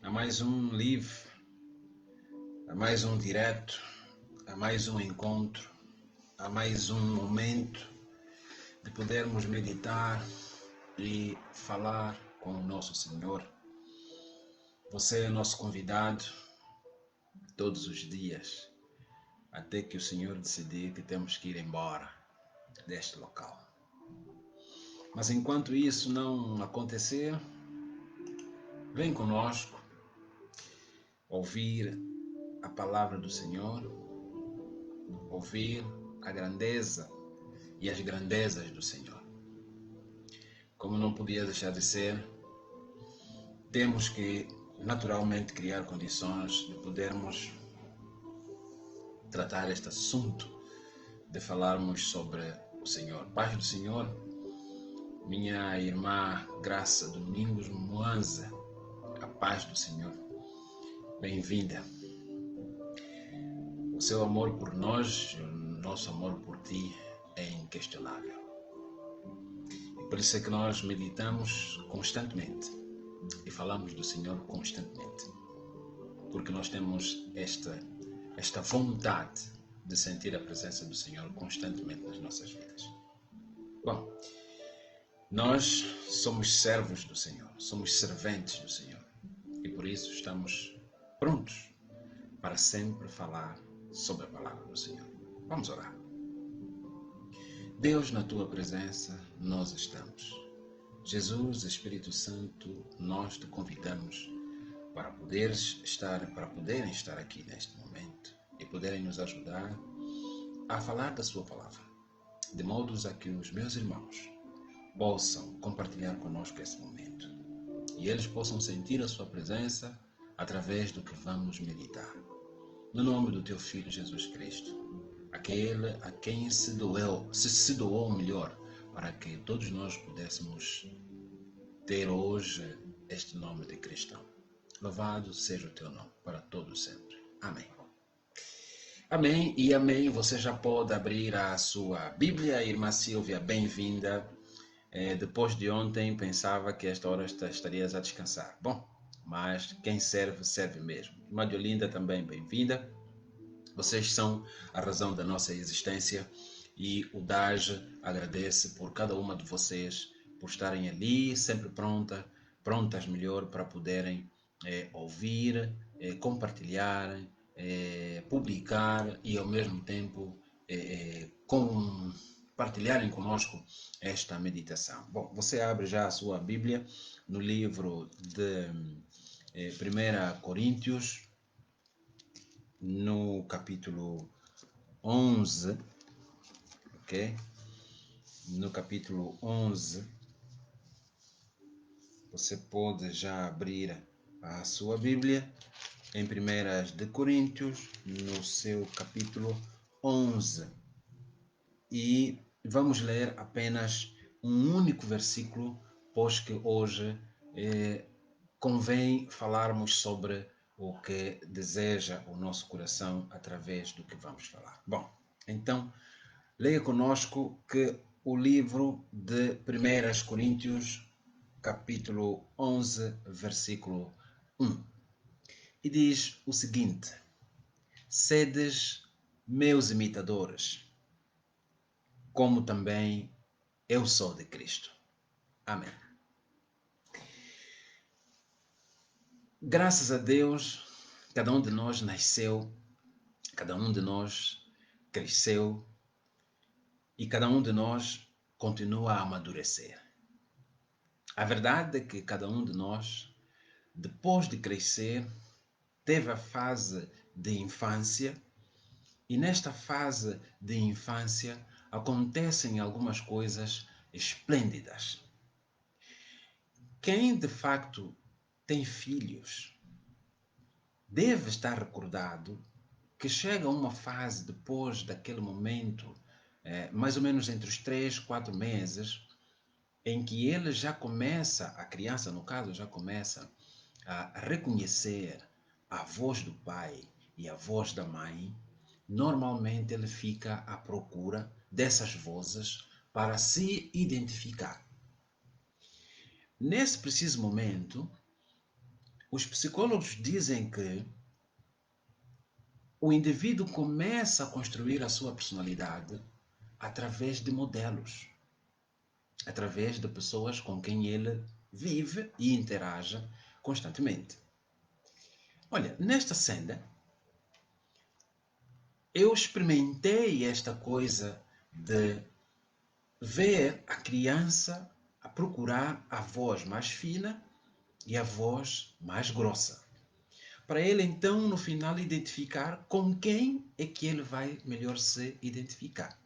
a mais um live, a mais um direto, a mais um encontro, a mais um momento de podermos meditar e falar com o nosso Senhor. Você é nosso convidado todos os dias, até que o Senhor decidir que temos que ir embora deste local. Mas enquanto isso não acontecer, vem conosco ouvir a palavra do Senhor, ouvir a grandeza e as grandezas do Senhor. Como não podia deixar de ser, temos que naturalmente criar condições de podermos tratar este assunto, de falarmos sobre o Senhor. Paz do Senhor, minha irmã Graça Domingos Mwanza, a paz do Senhor. Bem-vinda. O seu amor por nós, o nosso amor por ti é inquestionável. E por isso é que nós meditamos constantemente e falamos do Senhor constantemente. Porque nós temos esta vontade de sentir a presença do Senhor constantemente nas nossas vidas. Bom, nós somos servos do Senhor, somos serventes do Senhor. E por isso estamos prontos para sempre falar sobre a palavra do Senhor. Vamos orar. Deus, na tua presença, nós estamos. Jesus, Espírito Santo, nós te convidamos para poderem estar aqui neste momento e poderem nos ajudar a falar da sua palavra, de modos a que os meus irmãos possam compartilhar conosco esse momento e eles possam sentir a sua presença através do que vamos meditar. No nome do teu Filho Jesus Cristo, aquele a quem se doou melhor, para que todos nós pudéssemos ter hoje este nome de cristão. Louvado seja o teu nome, para todos sempre. Amém. Amém e amém. Você já pode abrir a sua Bíblia. Irmã Silvia, bem-vinda. Depois de ontem, pensava que esta hora estarias a descansar. Bom, mas quem serve, serve mesmo. Irmã Diolinda, também bem-vinda. Vocês são a razão da nossa existência e o DAGE agradece por cada uma de vocês, por estarem ali, sempre prontas melhor, para poderem ouvir, compartilhar, publicar e ao mesmo tempo compartilharem conosco esta meditação. Bom, você abre já a sua Bíblia no livro de 1 Coríntios, no capítulo 11, ok? No capítulo 11, você pode já abrir a sua Bíblia em 1 Coríntios, no seu capítulo 11. E vamos ler apenas um único versículo, pois que hoje convém falarmos sobre o que deseja o nosso coração através do que vamos falar. Bom, então, leia conosco que o livro de 1 Coríntios, capítulo 11, versículo 1. E diz o seguinte: sedes meus imitadores, como também eu sou de Cristo. Amém. Graças a Deus, cada um de nós nasceu, cada um de nós cresceu e cada um de nós continua a amadurecer. A verdade é que cada um de nós, depois de crescer, teve a fase de infância e nesta fase de infância acontecem algumas coisas esplêndidas. Quem de facto tem filhos deve estar recordado que chega a uma fase depois daquele momento, mais ou menos entre os 3, 4 meses, em que ele já começa, a criança no caso, já começa a reconhecer a voz do pai e a voz da mãe. Normalmente ele fica à procura dessas vozes para se identificar. Nesse preciso momento, Os psicólogos dizem que o indivíduo começa a construir a sua personalidade através de modelos, através de pessoas com quem ele vive e interage constantemente. Olha, nesta cena, eu experimentei esta coisa de ver a criança a procurar a voz mais fina e a voz mais grossa. Para ele, então, no final, identificar com quem é que ele vai melhor se identificar.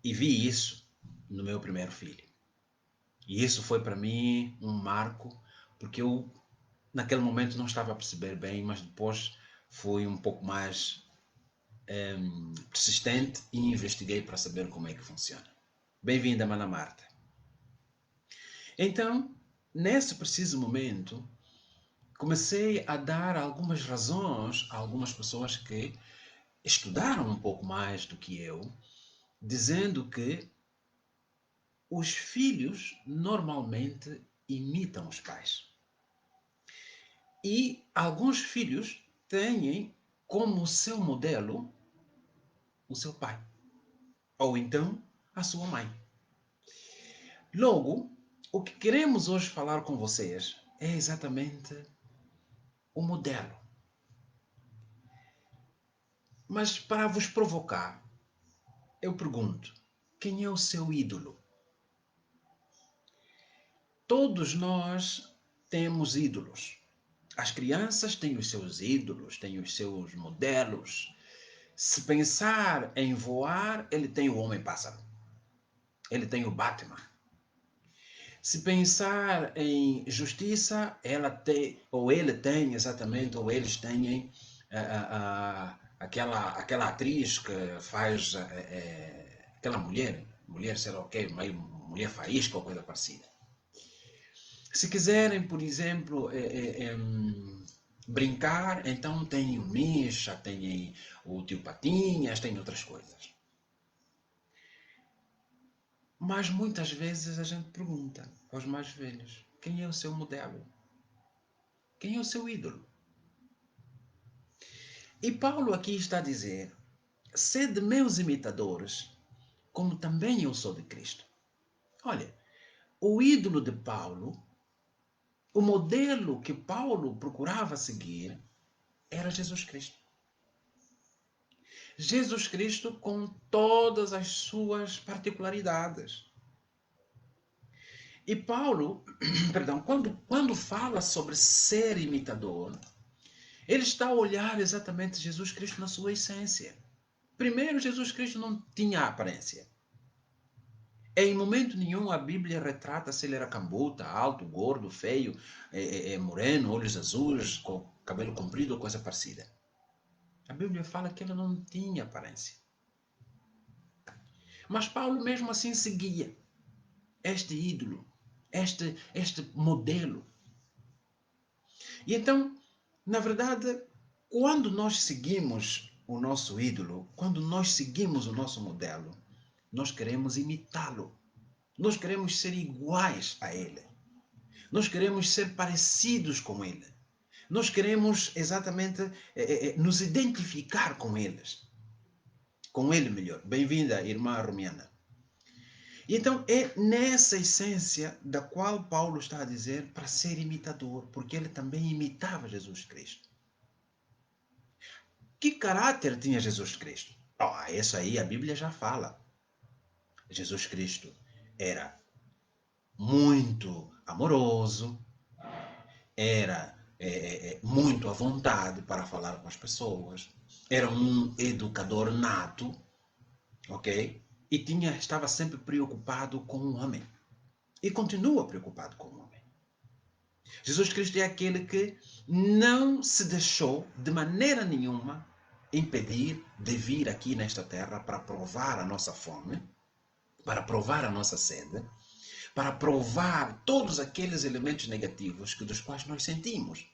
E vi isso no meu primeiro filho. E isso foi para mim um marco, porque eu, naquele momento, não estava a perceber bem, mas depois fui um pouco mais persistente e investiguei para saber como é que funciona. Bem-vinda, Mana Marta. Então, nesse preciso momento, comecei a dar algumas razões a algumas pessoas que estudaram um pouco mais do que eu, dizendo que os filhos normalmente imitam os pais. E alguns filhos têm como seu modelo o seu pai, ou então a sua mãe. Logo, o que queremos hoje falar com vocês é exatamente o modelo. Mas para vos provocar, eu pergunto: quem é o seu ídolo? Todos nós temos ídolos. As crianças têm os seus ídolos, têm os seus modelos. Se pensar em voar, ele tem o Homem-Pássaro. Ele tem o Batman. Se pensar em justiça, ela tem, ou ele tem exatamente, ou eles têm aquela atriz que faz aquela mulher sei lá o quê, meio mulher faísca ou coisa parecida. Se quiserem, por exemplo, brincar, então tem o Misha, tem o Tio Patinhas, tem outras coisas. Mas muitas vezes a gente pergunta aos mais velhos: quem é o seu modelo? Quem é o seu ídolo? E Paulo aqui está a dizer: sede meus imitadores, como também eu sou de Cristo. Olha, o ídolo de Paulo, o modelo que Paulo procurava seguir, era Jesus Cristo. Jesus Cristo com todas as suas particularidades. E Paulo, perdão, quando fala sobre ser imitador, ele está a olhar exatamente Jesus Cristo na sua essência. Primeiro, Jesus Cristo não tinha aparência. Em momento nenhum a Bíblia retrata se ele era cambuta, alto, gordo, feio, moreno, olhos azuis, com cabelo comprido ou coisa parecida. A Bíblia fala que ele não tinha aparência. Mas Paulo mesmo assim seguia este ídolo, este modelo. E então, na verdade, quando nós seguimos o nosso ídolo, quando nós seguimos o nosso modelo, nós queremos imitá-lo. Nós queremos ser iguais a ele. Nós queremos ser parecidos com ele. Nós queremos exatamente nos identificar com eles. Com ele melhor. Bem-vinda, irmã Romiana. E então é nessa essência da qual Paulo está a dizer para ser imitador, porque ele também imitava Jesus Cristo. Que caráter tinha Jesus Cristo? Isso aí a Bíblia já fala. Jesus Cristo era muito amoroso, era muito à vontade para falar com as pessoas, era um educador nato, ok? E estava sempre preocupado com o homem. E continua preocupado com o homem. Jesus Cristo é aquele que não se deixou de maneira nenhuma impedir de vir aqui nesta terra para provar a nossa fome, para provar a nossa sede, para provar todos aqueles elementos negativos dos quais nós sentimos.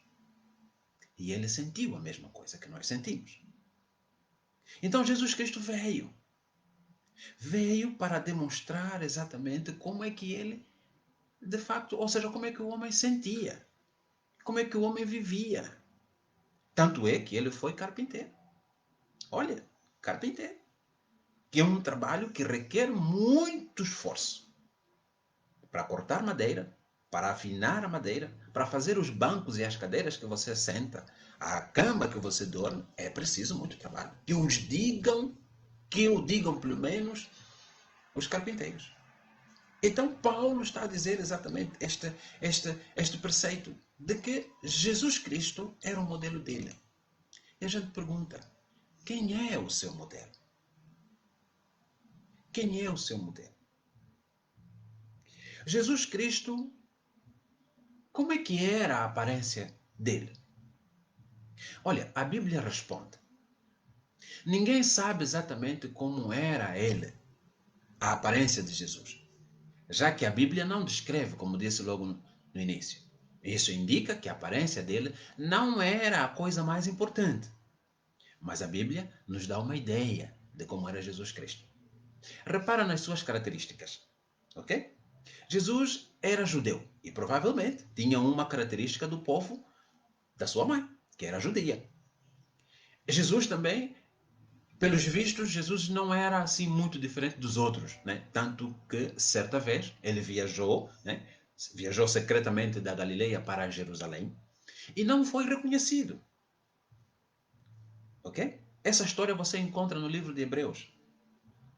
E ele sentiu a mesma coisa que nós sentimos. Então Jesus Cristo veio para demonstrar exatamente como é que ele, de facto, ou seja, como é que o homem sentia. como é que o homem vivia. Tanto é que ele foi carpinteiro. Olha, carpinteiro. Que é um trabalho que requer muito esforço para cortar madeira, para afinar a madeira, para fazer os bancos e as cadeiras que você senta, a cama que você dorme, é preciso muito trabalho. Que o digam pelo menos os carpinteiros. Então Paulo está a dizer exatamente este preceito de que Jesus Cristo era o modelo dele. E a gente pergunta, quem é o seu modelo? Quem é o seu modelo? Jesus Cristo, como é que era a aparência dele? Olha, a Bíblia responde. Ninguém sabe exatamente como era ele, a aparência de Jesus, já que a Bíblia não descreve, como disse logo no início. Isso indica que a aparência dele não era a coisa mais importante. Mas a Bíblia nos dá uma ideia de como era Jesus Cristo. Repara nas suas características, ok? Jesus era judeu e provavelmente tinha uma característica do povo da sua mãe, que era judia. Jesus também, pelos vistos, Jesus não era assim muito diferente dos outros, né? Tanto que certa vez ele viajou, né? Viajou secretamente da Galileia para Jerusalém e não foi reconhecido, ok? Essa história você encontra no livro de Hebreus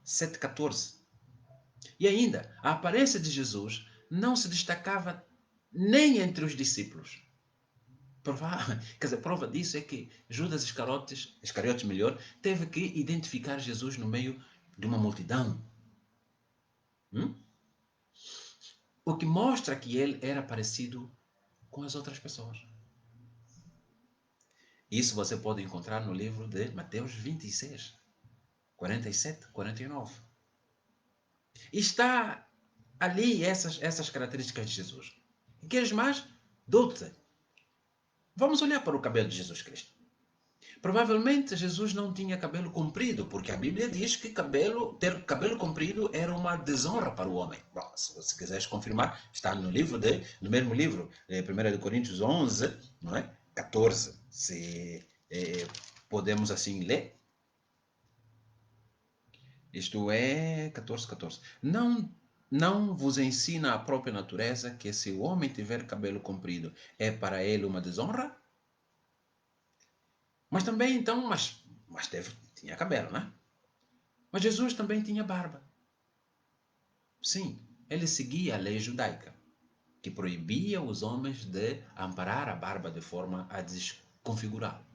7,14. E ainda, a aparência de Jesus não se destacava nem entre os discípulos. Prova disso é que Judas Iscariotes melhor, teve que identificar Jesus no meio de uma multidão. O que mostra que ele era parecido com as outras pessoas. Isso você pode encontrar no livro de Mateus 26, 47, 49. E está ali essas características de Jesus. E queres mais? Dou-te. Vamos olhar para o cabelo de Jesus Cristo. Provavelmente Jesus não tinha cabelo comprido, porque a Bíblia diz que ter cabelo comprido era uma desonra para o homem. Bom, se você quiseres confirmar, está no mesmo livro, 1 Coríntios 11, não é? 14. Se podemos assim ler. Isto é 14, 14. Não vos ensina a própria natureza que se o homem tiver cabelo comprido é para ele uma desonra? Mas também, então, tinha cabelo, né? Mas Jesus também tinha barba. Sim, ele seguia a lei judaica, que proibia os homens de amparar a barba de forma a desconfigurá-lo.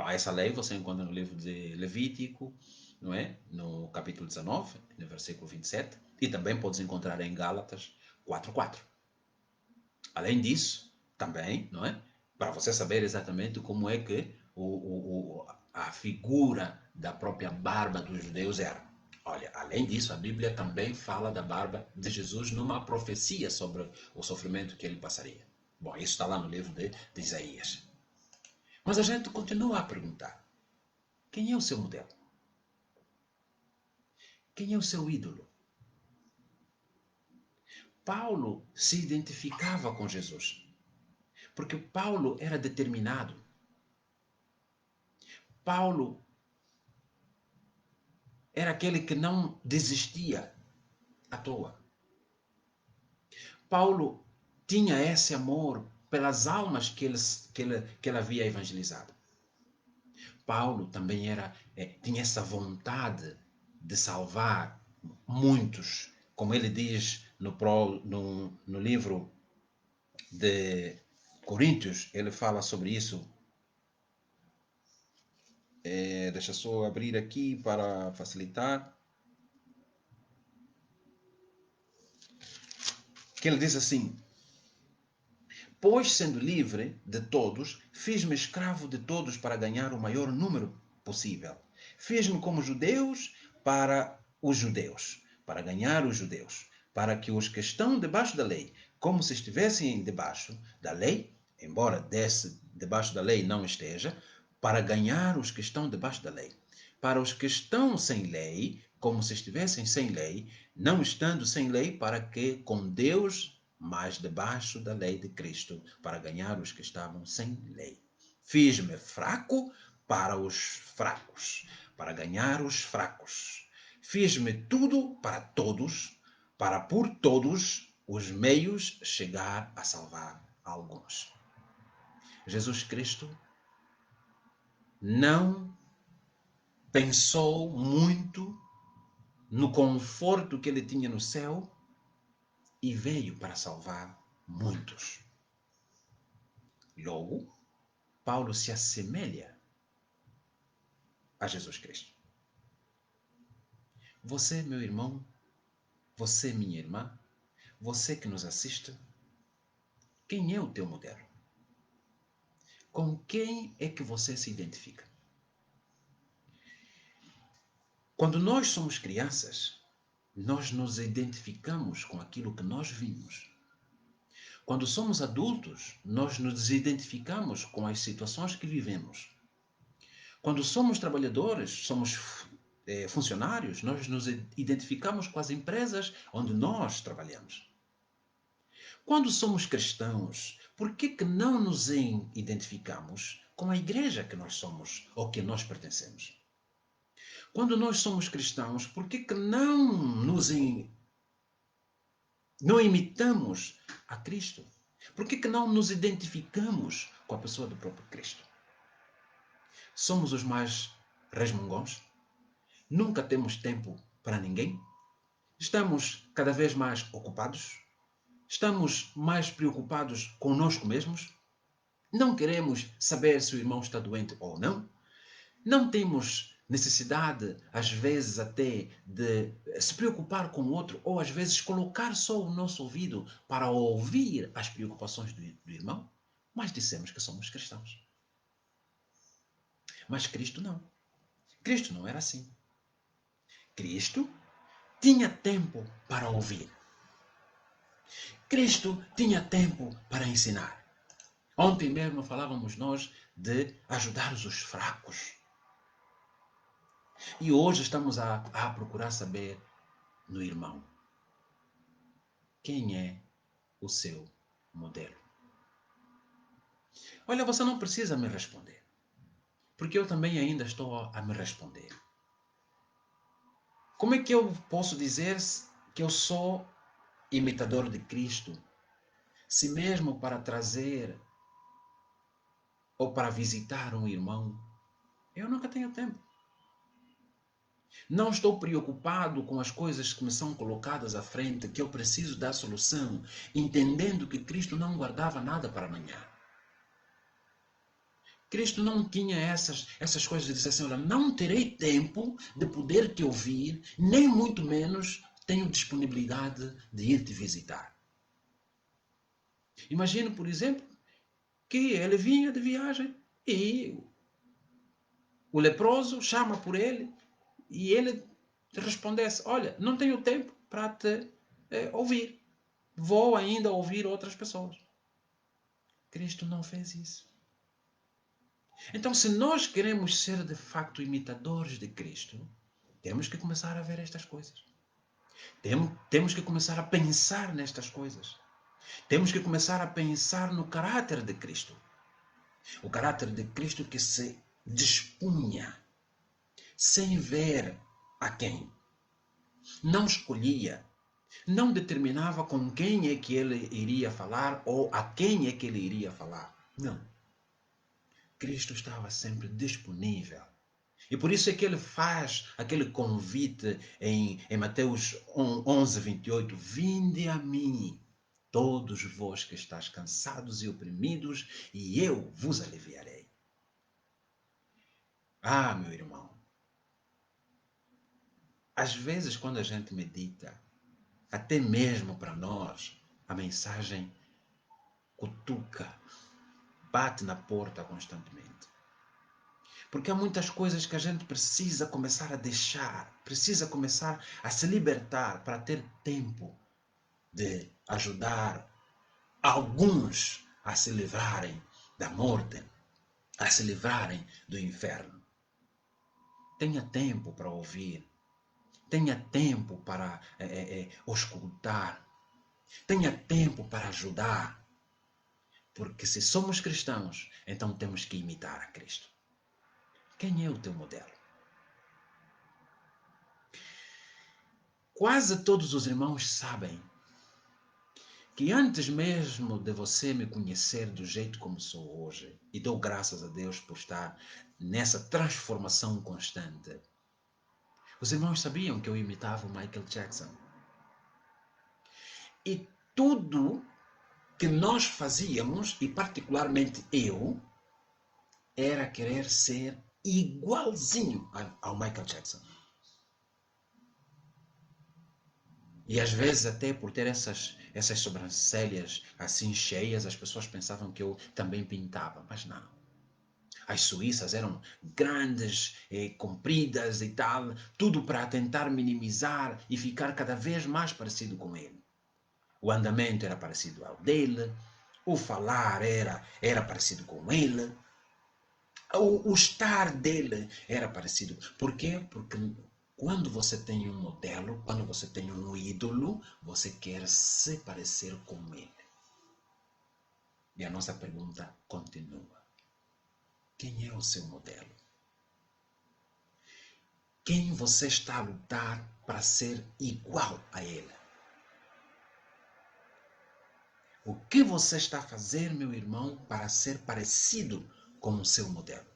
Essa lei você encontra no livro de Levítico, não é? No capítulo 19, no versículo 27, e também podes encontrar em Gálatas 4:4. Além disso, também, não é? Para você saber exatamente como é que a figura da própria barba dos judeus era. Olha, além disso, a Bíblia também fala da barba de Jesus numa profecia sobre o sofrimento que ele passaria. Bom, isso está lá no livro de Isaías. Mas a gente continua a perguntar: quem é o seu modelo? Quem é o seu ídolo? Paulo se identificava com Jesus, porque Paulo era determinado. Paulo era aquele que não desistia à toa. Paulo tinha esse amor pelas almas que ele havia evangelizado. Paulo também tinha essa vontade de salvar muitos, como ele diz no livro de Coríntios, ele fala sobre isso. Deixa só abrir aqui para facilitar. Que ele diz assim: pois, sendo livre de todos, fiz-me escravo de todos para ganhar o maior número possível. Fiz-me como judeus para os judeus, para ganhar os judeus, para que os que estão debaixo da lei, como se estivessem debaixo da lei, embora debaixo da lei não esteja, para ganhar os que estão debaixo da lei. Para os que estão sem lei, como se estivessem sem lei, não estando sem lei, para que com Deus mas debaixo da lei de Cristo, para ganhar os que estavam sem lei. Fiz-me fraco para os fracos, para ganhar os fracos. Fiz-me tudo para todos, para por todos os meios chegar a salvar alguns. Jesus Cristo não pensou muito no conforto que ele tinha no céu e veio para salvar muitos. Logo, Paulo se assemelha a Jesus Cristo. Você, meu irmão, você, minha irmã, você que nos assiste, quem é o teu modelo? Com quem é que você se identifica? Quando nós somos crianças, nós nos identificamos com aquilo que nós vimos. Quando somos adultos, nós nos identificamos com as situações que vivemos. Quando somos trabalhadores, somos funcionários, nós nos identificamos com as empresas onde nós trabalhamos. Quando somos cristãos, por que não nos identificamos com a igreja que nós somos ou que nós pertencemos? Quando nós somos cristãos, por que não imitamos a Cristo? Por que não nos identificamos com a pessoa do próprio Cristo? Somos os mais resmungões? Nunca temos tempo para ninguém? Estamos cada vez mais ocupados? Estamos mais preocupados conosco mesmos? Não queremos saber se o irmão está doente ou não? Não temos necessidade, às vezes até, de se preocupar com o outro, ou às vezes colocar só o nosso ouvido para ouvir as preocupações do irmão? Mas dissemos que somos cristãos. Mas Cristo não. Cristo não era assim. Cristo tinha tempo para ouvir. Cristo tinha tempo para ensinar. Ontem mesmo falávamos nós de ajudar os fracos. E hoje estamos a procurar saber no irmão quem é o seu modelo. Olha, você não precisa me responder, porque eu também ainda estou a me responder. Como é que eu posso dizer que eu sou imitador de Cristo, se mesmo para trazer ou para visitar um irmão, eu nunca tenho tempo? Não estou preocupado com as coisas que me são colocadas à frente, que eu preciso dar solução, entendendo que Cristo não guardava nada para amanhã. Cristo não tinha essas coisas de dizer assim, olha, não terei tempo de poder te ouvir, nem muito menos tenho disponibilidade de ir te visitar. Imagine, por exemplo, que ele vinha de viagem e o leproso chama por ele e ele respondesse, olha, não tenho tempo para te ouvir, vou ainda ouvir outras pessoas. Cristo não fez isso. Então, se nós queremos ser de facto imitadores de Cristo, temos que começar a ver estas coisas. Temos que começar a pensar nestas coisas. Temos que começar a pensar no caráter de Cristo. O caráter de Cristo que se dispunha, sem ver a quem. Não escolhia, não determinava com quem é que ele iria falar ou a quem é que ele iria falar. Não. Cristo estava sempre disponível. E por isso é que ele faz aquele convite em Mateus 11, 28. Vinde a mim, todos vós que estáis cansados e oprimidos, e eu vos aliviarei. Ah, meu irmão, às vezes quando a gente medita, até mesmo para nós, a mensagem cutuca, bate na porta constantemente. Porque há muitas coisas que a gente precisa começar a deixar, precisa começar a se libertar para ter tempo de ajudar alguns a se livrarem da morte, a se livrarem do inferno. Tenha tempo para ouvir, tenha tempo para escutar, Tenha tempo para ajudar. Porque se somos cristãos, então temos que imitar a Cristo. Quem é o teu modelo? Quase todos os irmãos sabem que antes mesmo de você me conhecer do jeito como sou hoje, e dou graças a Deus por estar nessa transformação constante, os irmãos sabiam que eu imitava o Michael Jackson. E tudo que nós fazíamos, e particularmente eu, era querer ser igualzinho ao Michael Jackson. E às vezes até por ter essas sobrancelhas assim cheias, as pessoas pensavam que eu também pintava, mas não. As suíças eram grandes, compridas e tal, tudo para tentar minimizar e ficar cada vez mais parecido com ele. O andamento era parecido ao dele, o falar era parecido com ele, o estar dele era parecido. Por quê? Porque quando você tem um modelo, quando você tem um ídolo, você quer se parecer com ele. E a nossa pergunta continua. Quem é o seu modelo? Quem você está a lutar para ser igual a ele? O que você está a fazer, meu irmão, para ser parecido com o seu modelo?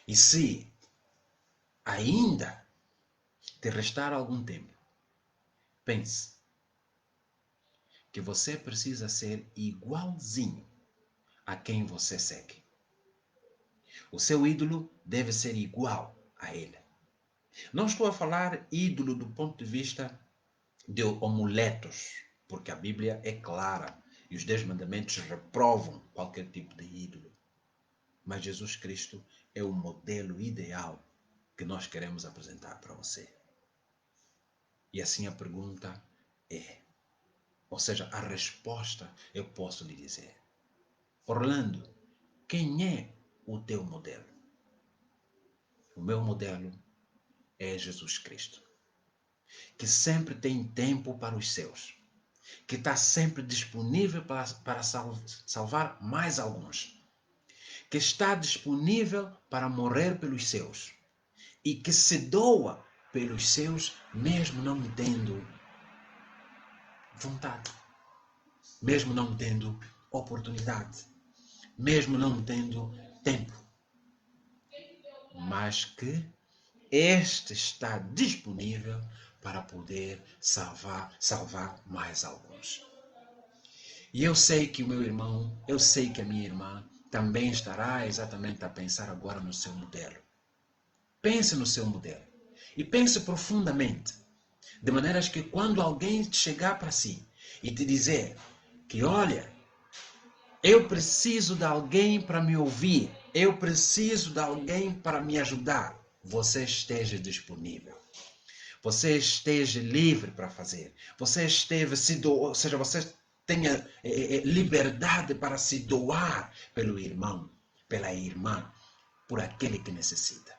E se ainda te restar algum tempo, pense que você precisa ser igualzinho a quem você segue. O seu ídolo deve ser igual a ele. Não estou a falar ídolo do ponto de vista de amuletos, porque a Bíblia é clara e os 10 mandamentos reprovam qualquer tipo de ídolo. Mas Jesus Cristo é o modelo ideal que nós queremos apresentar para você. E assim a pergunta é, ou seja, a resposta eu posso lhe dizer. Orlando, quem é o teu modelo? O meu modelo é Jesus Cristo, que sempre tem tempo para os seus, que está sempre disponível para salvar mais alguns, que está disponível para morrer pelos seus e que se doa pelos seus, mesmo não tendo vontade, mesmo não tendo oportunidade, mesmo não tendo tempo, mas que este está disponível para poder salvar mais alguns. E eu sei que o meu irmão, eu sei que a minha irmã também estará exatamente a pensar agora no seu modelo. Pense no seu modelo e pense profundamente, de maneiras que quando alguém chegar para si e te dizer que, olha, eu preciso de alguém para me ouvir, eu preciso de alguém para me ajudar, você esteja disponível. Você esteja livre para fazer. Você esteja se doar, ou seja, você tenha liberdade para se doar pelo irmão, pela irmã, por aquele que necessita.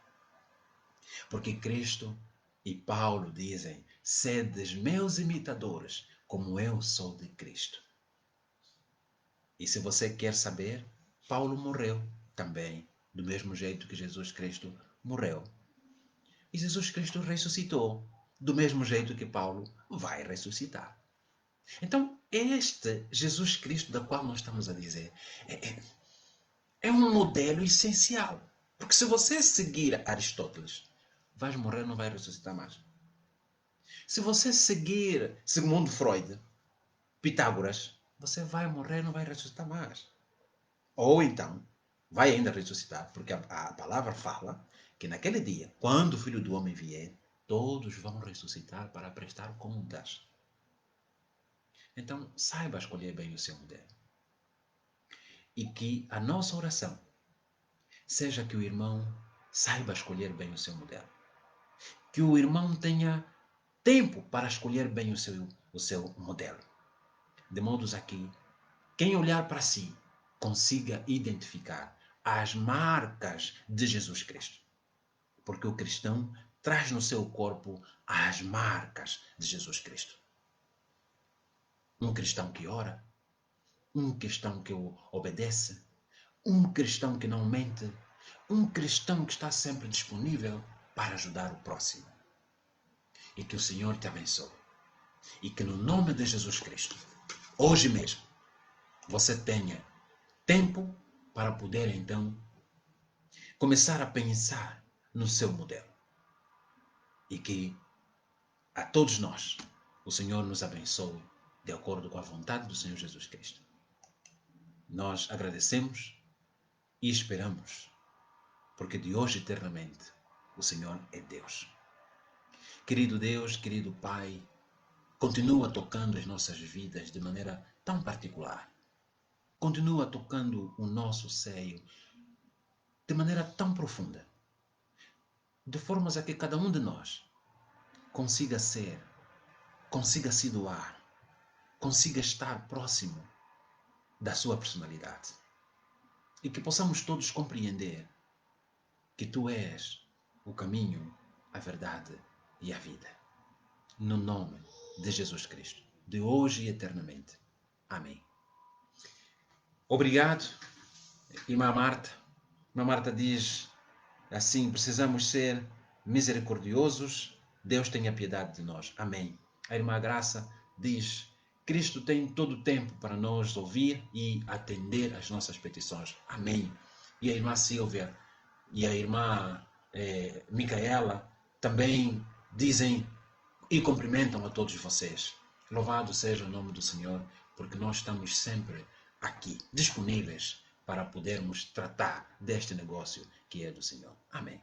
Porque Cristo e Paulo dizem, sedes meus imitadores, como eu sou de Cristo. E se você quer saber, Paulo morreu também, do mesmo jeito que Jesus Cristo morreu. E Jesus Cristo ressuscitou, do mesmo jeito que Paulo vai ressuscitar. Então, este Jesus Cristo da qual nós estamos a dizer é um modelo essencial. Porque se você seguir Aristóteles, vais morrer, não vai ressuscitar mais. Se você seguir Sigmund Freud, Pitágoras, você vai morrer, não vai ressuscitar mais. Ou então, vai ainda ressuscitar, porque a palavra fala que naquele dia, quando o Filho do Homem vier, todos vão ressuscitar para prestar contas. Então, saiba escolher bem o seu modelo. E que a nossa oração seja que o irmão saiba escolher bem o seu modelo. Que o irmão tenha tempo para escolher bem o seu modelo. De modo a que quem olhar para si consiga identificar as marcas de Jesus Cristo. Porque o cristão traz no seu corpo as marcas de Jesus Cristo. Um cristão que ora, um cristão que obedece, um cristão que não mente, um cristão que está sempre disponível para ajudar o próximo. E que o Senhor te abençoe. E que no nome de Jesus Cristo, hoje mesmo, você tenha tempo para poder então começar a pensar no seu modelo. E que a todos nós, o Senhor nos abençoe de acordo com a vontade do Senhor Jesus Cristo. Nós agradecemos e esperamos, porque de hoje eternamente o Senhor é Deus. Querido Deus, querido Pai, continua tocando as nossas vidas de maneira tão particular. Continua tocando o nosso seio de maneira tão profunda, de formas a que cada um de nós consiga ser, consiga se doar, consiga estar próximo da sua personalidade. E que possamos todos compreender que Tu és o caminho, a verdade e a vida. No nome de Jesus Cristo, de hoje e eternamente. Amém. Obrigado, irmã Marta. Irmã Marta diz assim: precisamos ser misericordiosos, Deus tenha piedade de nós. Amém. A irmã Graça diz: Cristo tem todo o tempo para nos ouvir e atender às nossas petições. Amém. E a irmã Silvia e a irmã Micaela também dizem e cumprimentam a todos vocês. Louvado seja o nome do Senhor, porque nós estamos sempre aqui, disponíveis para podermos tratar deste negócio que é do Senhor. Amém.